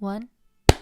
One.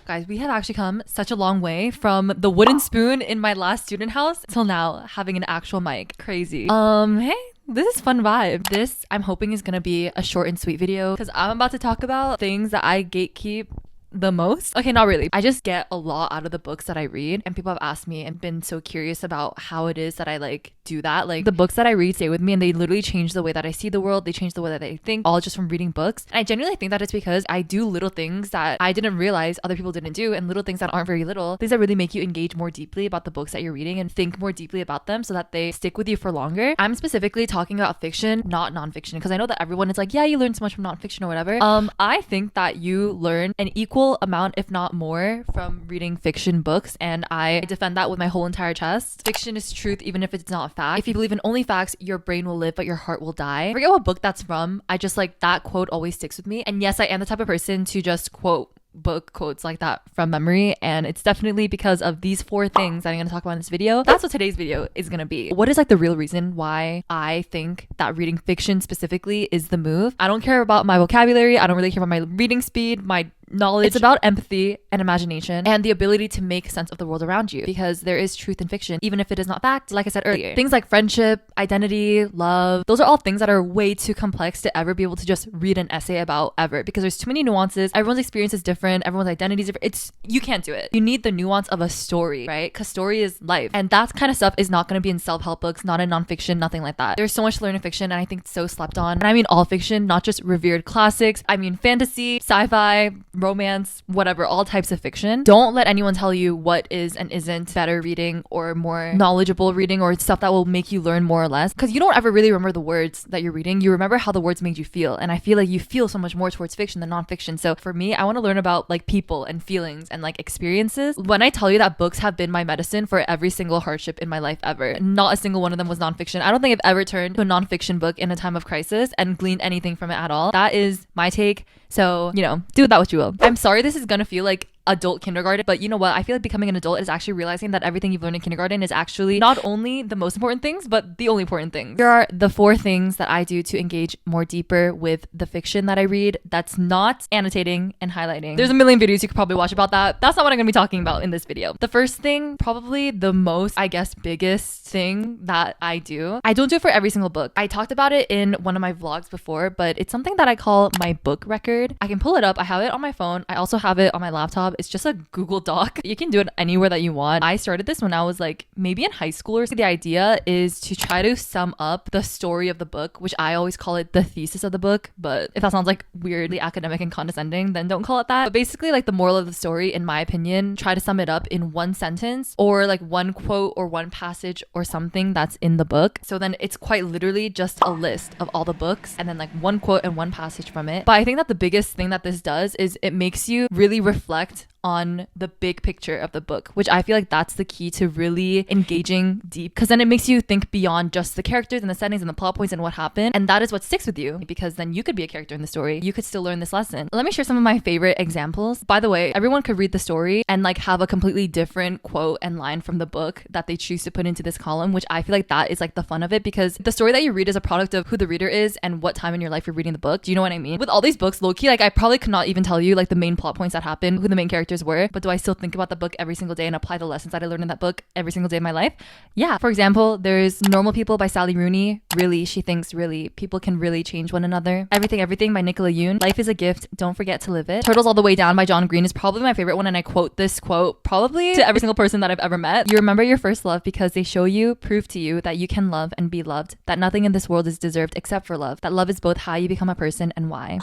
Guys, we have actually come such a long way from the wooden spoon in my last student house till now having an actual mic. Crazy. Hey, this is fun vibe. This, I'm hoping, is gonna be a short and sweet video because I'm about to talk about things that I gatekeep the most. Okay, not really. I just get a lot out of the books that I read, and people have asked me and been so curious about how it is that I like do that. Like, the books that I read stay with me and they literally change the way that I see the world. They change the way that I think, all just from reading books. And I genuinely think that it's because I do little things that I didn't realize other people didn't do, and little things that aren't very little, things that really make you engage more deeply about the books that you're reading and think more deeply about them so that they stick with you for longer. I'm specifically talking about fiction, not nonfiction, because I know that everyone is like, yeah, you learn so much from nonfiction or whatever. I think that you learn an equal amount, if not more, from reading fiction books, and I defend that with my whole entire chest. Fiction is truth even if it's not fact. If you believe in only facts, your brain will live but your heart will die. I forget what book that's from. I just like that quote always sticks with me. And yes, I am the type of person to just quote book quotes like that from memory, and it's definitely because of these 4 things that I'm going to talk about in this video. That's what today's video is going to be. What is like the real reason why I think that reading fiction specifically is the move? I don't care about my vocabulary. I don't really care about my reading speed, my knowledge. It's about empathy and imagination and the ability to make sense of the world around you, because there is truth in fiction even if it is not fact. Like I said earlier, things like friendship, identity, love, those are all things that are way too complex to ever be able to just read an essay about ever, because there's too many nuances. Everyone's experience is different, everyone's identity is different. You can't do it. You need the nuance of a story, right? Because story is life, and that kind of stuff is not going to be in self-help books, not in nonfiction, nothing like that. There's so much to learn in fiction, and I think it's so slept on. And I mean all fiction, not just revered classics. I mean fantasy, sci-fi, romance, whatever, all types of fiction. Don't let anyone tell you what is and isn't better reading or more knowledgeable reading or stuff that will make you learn more or less, because you don't ever really remember the words that you're reading. You remember how the words made you feel, and I feel like you feel so much more towards fiction than nonfiction. So for me, I want to learn about like people and feelings and like experiences. When I tell you that books have been my medicine for every single hardship in my life ever, not a single one of them was nonfiction. I don't think I've ever turned to a nonfiction book in a time of crisis and gleaned anything from it at all. That is my take. So, you know, do with that what you will. I'm sorry this is gonna feel like adult kindergarten, but you know what? I feel like becoming an adult is actually realizing that everything you've learned in kindergarten is actually not only the most important things, but the only important things. Here are the 4 things that I do to engage more deeper with the fiction that I read that's not annotating and highlighting. There's a million videos you could probably watch about that. That's not what I'm gonna be talking about in this video. The first thing, probably the most, I guess, biggest thing that I don't do it for every single book. I talked about it in one of my vlogs before, but it's something that I call my book record. I can pull it up. I have it on my phone. I also have it on my laptop. It's just a Google Doc. You can do it anywhere that you want. I started this when I was like maybe in high school or something. The idea is to try to sum up the story of the book, which I always call it the thesis of the book. But if that sounds like weirdly academic and condescending, then don't call it that. But basically, like, the moral of the story, in my opinion, try to sum it up in one sentence or like one quote or one passage or something that's in the book. So then it's quite literally just a list of all the books and then like one quote and one passage from it. But I think that the biggest thing that this does is it makes you really reflect on the big picture of the book, which I feel like that's the key to really engaging deep, because then it makes you think beyond just the characters and the settings and the plot points and what happened, and that is what sticks with you, because then you could be a character in the story. You could still learn this lesson. Let me share some of my favorite examples. By the way, everyone could read the story and like have a completely different quote and line from the book that they choose to put into this column, which I feel like that is like the fun of it, because the story that you read is a product of who the reader is and what time in your life you're reading the book. Do you know what I mean? With all these books, low-key, like I probably could not even tell you like the main plot points that happen, who the main characters were, but do I still think about the book every single day and apply the lessons that I learned in that book every single day of my life? Yeah. For example, there's Normal People by Sally Rooney. Really, she thinks really people can really change one another. Everything by Nicola Yoon. Life is a gift, don't forget to live it. Turtles All the Way Down by John Green is probably my favorite one, and I quote this quote probably to every single person that I've ever met. You remember your first love because they show you, prove to you that you can love and be loved, that nothing in this world is deserved except for love, that love is both how you become a person and why.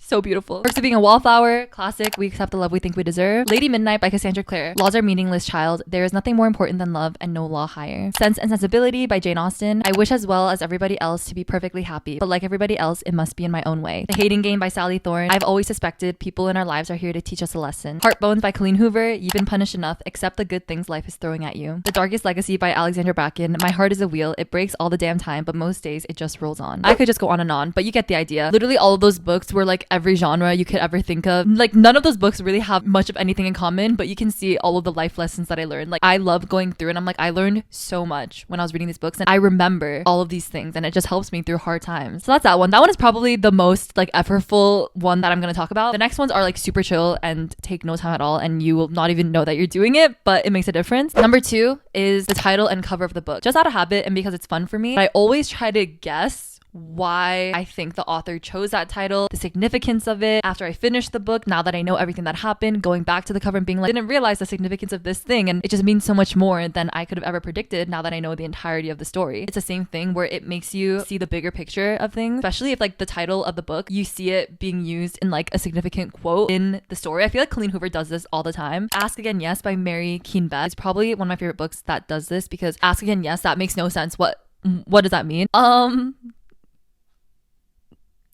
So beautiful. Perks of Being a Wallflower, classic. We accept the love we think we deserve. Lady Midnight by Cassandra Clare. Laws are meaningless, child. There is nothing more important than love and no law higher. Sense and Sensibility by Jane Austen. I wish as well as everybody else to be perfectly happy, but like everybody else, it must be in my own way. The Hating Game by Sally Thorne. I've always suspected people in our lives are here to teach us a lesson. Heartbones by Colleen Hoover. You've been punished enough. Accept the good things life is throwing at you. The Darkest Legacy by Alexandra Bracken. My heart is a wheel. It breaks all the damn time, but most days it just rolls on. I could just go on and on, but you get the idea. Literally all of those books were like every genre you could ever think of. Like none of those books really have much of anything in common, but you can see all of the life lessons that I learned. Like I love going through and I'm like, I learned so much when I was reading these books and I remember all of these things and it just helps me through hard times. So that's that one. That one is probably the most like effortful one that I'm going to talk about. The next ones are like super chill and take no time at all and you will not even know that you're doing it, but it makes a difference. Number 2 is the title and cover of the book. Just out of habit and because it's fun for me, I always try to guess why I think the author chose that title, the significance of it. After I finish the book, now that I know everything that happened, going back to the cover and being like, I didn't realize the significance of this thing and it just means so much more than I could have ever predicted now that I know the entirety of the story. It's the same thing where it makes you see the bigger picture of things, especially if like the title of the book, you see it being used in like a significant quote in the story. I feel like Colleen Hoover does this all the time. Ask Again Yes by Mary Keane Beth is probably one of my favorite books that does this because Ask Again Yes, that makes no sense. What does that mean?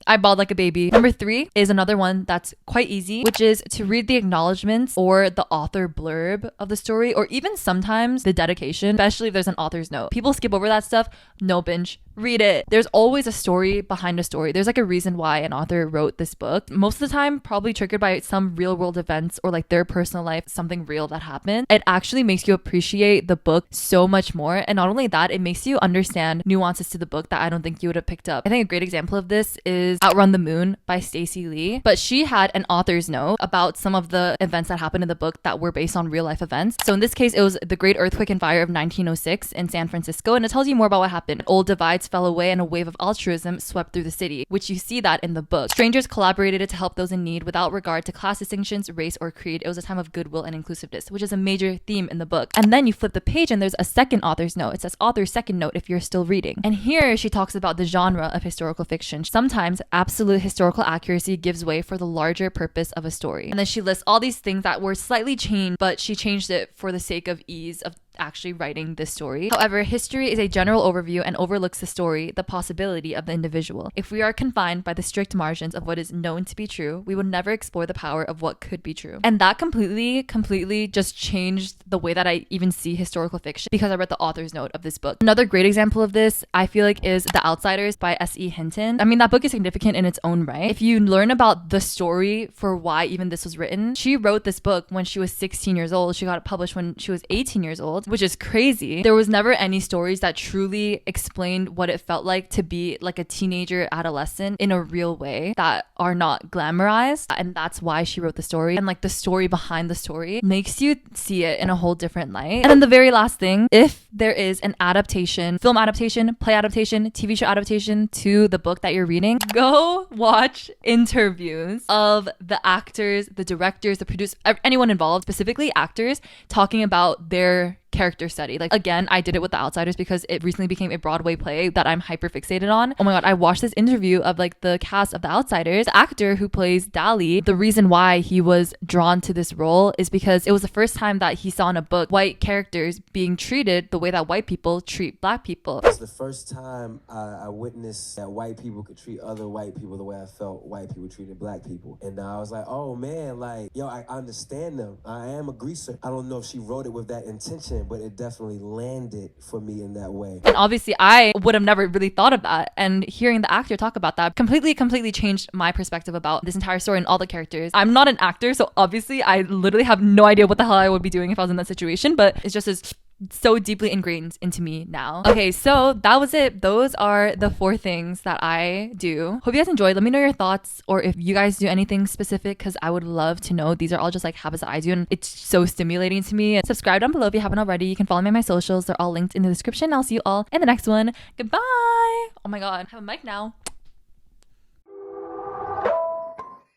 I bawled like a baby. Number 3 is another one that's quite easy, which is to read the acknowledgements or the author blurb of the story, or even sometimes the dedication, especially if there's an author's note. People skip over that stuff. No binge. Read it. There's always a story behind a story. There's like a reason why an author wrote this book. Most of the time, probably triggered by some real world events or like their personal life, something real that happened. It actually makes you appreciate the book so much more. And not only that, it makes you understand nuances to the book that I don't think you would have picked up. I think a great example of this is Outrun the Moon by Stacey Lee. But she had an author's note about some of the events that happened in the book that were based on real life events. So in this case, it was the Great Earthquake and Fire of 1906 in San Francisco. And it tells you more about what happened. Old divides fell away and a wave of altruism swept through the city, which you see that in the book. Strangers collaborated to help those in need without regard to class distinctions, race, or creed. It was a time of goodwill and inclusiveness, which is a major theme in the book. And then you flip the page and there's a second author's note. It says author's second note if you're still reading. And here she talks about the genre of historical fiction. Sometimes absolute historical accuracy gives way for the larger purpose of a story. And then she lists all these things that were slightly changed, but she changed it for the sake of ease of actually writing this story. However, history is a general overview and overlooks the story, the possibility of the individual. If we are confined by the strict margins of what is known to be true, we will never explore the power of what could be true. And that completely just changed the way that I even see historical fiction because I read the author's note of this book. Another great example of this, I feel like, is The Outsiders by S.E. Hinton. I mean, that book is significant in its own right. If you learn about the story for why even this was written, she wrote this book when she was 16 years old. She got it published when she was 18 years old, which is crazy. There was never any stories that truly explained what it felt like to be like a teenager adolescent in a real way that are not glamorized. And that's why she wrote the story. And like the story behind the story makes you see it in a whole different light. And then the very last thing, if there is an adaptation, film adaptation, play adaptation, TV show adaptation to the book that you're reading, go watch interviews of the actors, the directors, the producers, anyone involved, specifically actors, talking about their character study. Like again, I did it with The Outsiders because it recently became a Broadway play that I'm hyper fixated on. Oh my god, I watched this interview of like the cast of The Outsiders. The actor who plays Dali, the reason why he was drawn to this role is because it was the first time that he saw in a book white characters being treated the way that white people treat black people. It's the first time I witnessed that white people could treat other white people the way I felt white people treated black people. And I was like, oh man, like, yo, I understand them. I am a greaser. I don't know if she wrote it with that intention, but it definitely landed for me in that way. And obviously I would have never really thought of that, and hearing the actor talk about that completely changed my perspective about this entire story and all the characters. I'm not an actor, so obviously I literally have no idea what the hell I would be doing if I was in that situation, but it's just as so deeply ingrained into me now. Okay, so that was it. Those are the 4 things that I do. Hope you guys enjoyed. Let me know your thoughts or if you guys do anything specific because I would love to know. These are all just like habits that I do and it's so stimulating to me. And subscribe down below if you haven't already. You can follow me on my socials. They're all linked in the description. I'll see you all in the next one. Goodbye. Oh my god, I have a mic now.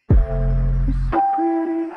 You're so pretty.